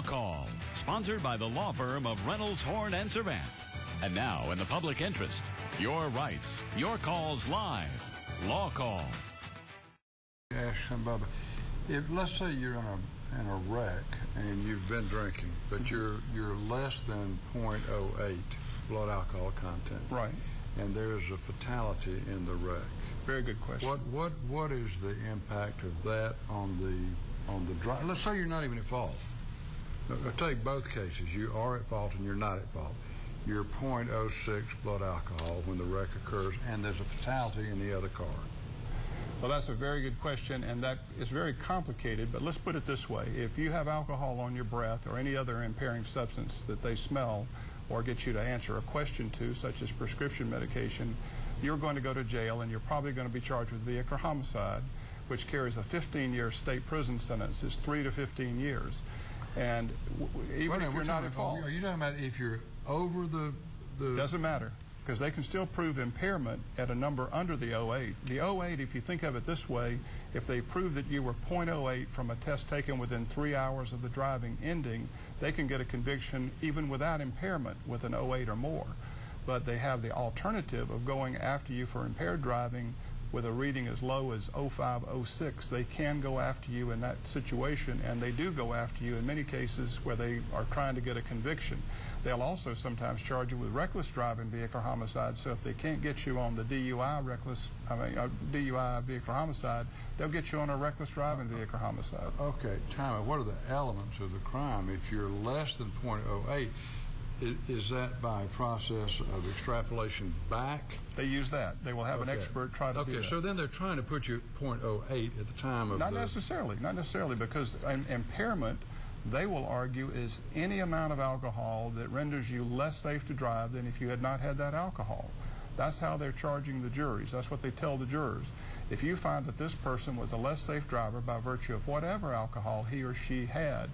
Law Call, sponsored by the law firm of Reynolds, Horn, and Servant. And now, in the public interest, your rights, your calls live. Law Call. Ask Bubba, if let's say you're in a wreck and you've been drinking, but you're less than 0.08 blood alcohol content, right? And there's a fatality in the wreck. Very good question. What is the impact of that on the driver? Let's say you're not even at fault. I'll take both cases. You are at fault and you're not at fault. You're 0.06 blood alcohol when the wreck occurs, and there's a fatality in the other car. Well, that's a very good question, and that is very complicated, but let's put it this way. If you have alcohol on your breath or any other impairing substance that they smell or get you to answer a question to, such as prescription medication, you're going to go to jail, and you're probably going to be charged with vehicular homicide, which carries a 15-year state prison sentence. It's 3 to 15 years. And even if you're not at fault. Are you talking about if you're over the... Doesn't matter, because they can still prove impairment at a number under the 08. The 08, if you think of it this way, if they prove that you were 0.08 from a test taken within 3 hours of the driving ending, they can get a conviction even without impairment with an 08 or more. But they have the alternative of going after you for impaired driving with a reading as low as 05, 06. They can go after you in that situation, and they do go after you in many cases where they are trying to get a conviction. They'll also sometimes charge you with reckless driving vehicular homicide, so if they can't get you on the DUI DUI vehicular homicide, they'll get you on a reckless driving vehicular homicide. Okay, time out. What are the elements of the crime? If you're less than 0.08, is that by a process of extrapolation back? They use that. They will have an expert try to do that. Okay, so then they're trying to put you at 0.08 at the time of Not necessarily, because an impairment, they will argue, is any amount of alcohol that renders you less safe to drive than if you had not had that alcohol. That's how they're charging the juries. That's what they tell the jurors. If you find that this person was a less safe driver by virtue of whatever alcohol he or she had,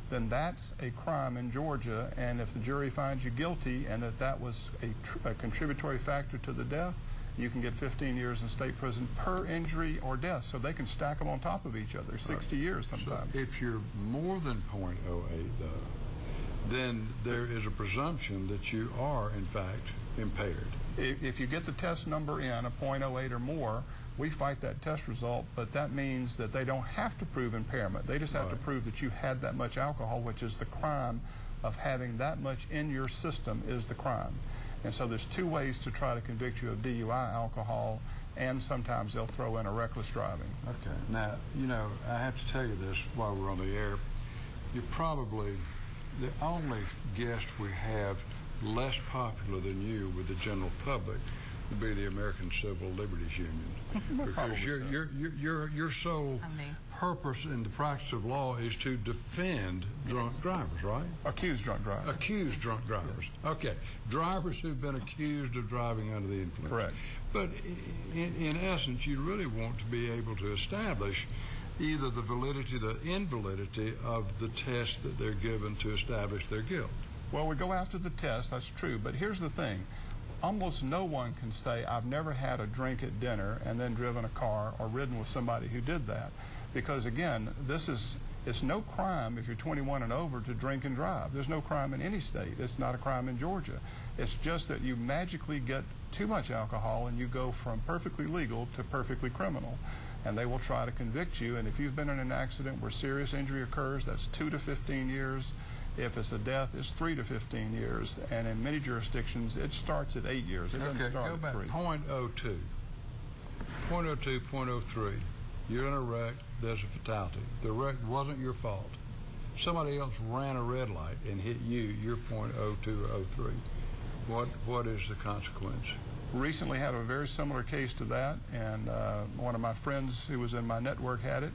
then that's a crime in Georgia, and if the jury finds you guilty and that was a contributory factor to the death, you can get 15 years in state prison per injury or death. So they can stack them on top of each other, 60 years sometimes. So if you're more than 0.08, though, then there is a presumption that you are, in fact, impaired. If you get the test number in, a 0.08 or more, we fight that test result, but that means that they don't have to prove impairment. They just have to prove that you had that much alcohol, which is the crime of having that much in your system is the crime. And so there's two ways to try to convict you of DUI alcohol, and sometimes they'll throw in a reckless driving. Okay. Now, you know, I have to tell you this while we're on the air. You're probably the only guest we have less popular than you with the general public would be the American Civil Liberties Union, because your sole purpose in the practice of law is to defend drunk drivers, right? Accused drunk drivers. Accused drunk drivers. Yes. Okay, drivers who've been accused of driving under the influence. Correct. But in essence, you really want to be able to establish either the validity, the invalidity of the test that they're given to establish their guilt. Well, we go after the test, that's true, but here's the thing. Almost no one can say, I've never had a drink at dinner and then driven a car or ridden with somebody who did that. Because again, it's no crime if you're 21 and over to drink and drive. There's no crime in any state. It's not a crime in Georgia. It's just that you magically get too much alcohol and you go from perfectly legal to perfectly criminal. And they will try to convict you. And if you've been in an accident where serious injury occurs, that's 2 to 15 years. If it's a death, it's 3 to 15 years. And in many jurisdictions, it starts at 8 years. It doesn't start go back. at 3. 0.02, 0.03. You're in a wreck, there's a fatality. The wreck wasn't your fault. Somebody else ran a red light and hit you, you're 0.02 or 03. What is the consequence? Recently had a very similar case to that, and one of my friends who was in my network had it.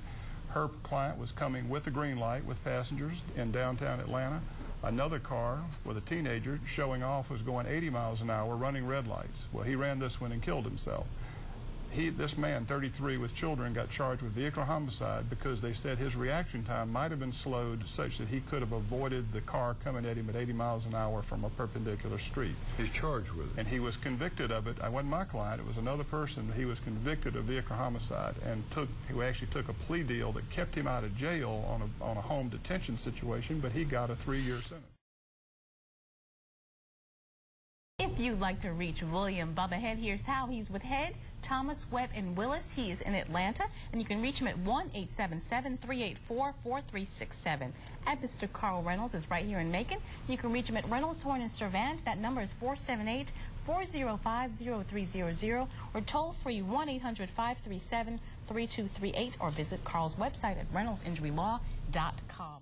Her client was coming with a green light with passengers in downtown Atlanta. Another car with a teenager showing off was going 80 miles an hour running red lights. Well, he ran this one and killed himself. This man, 33, with children, got charged with vehicular homicide because they said his reaction time might have been slowed such that he could have avoided the car coming at him at 80 miles an hour from a perpendicular street. He's charged with it. And he was convicted of it. I wasn't my client. It was another person. He was convicted of vehicular homicide and he actually took a plea deal that kept him out of jail on a home detention situation, but he got a 3-year sentence. If you'd like to reach William Bubba Head, here's how. He's with Head, Thomas, Webb, and Willis. He is in Atlanta, and you can reach him at 1-877-384-4367. And Mr. Carl Reynolds is right here in Macon. You can reach him at Reynolds, Horn, and Servant. That number is 478-405-0300, or toll-free 1-800-537-3238, or visit Carl's website at reynoldsinjurylaw.com.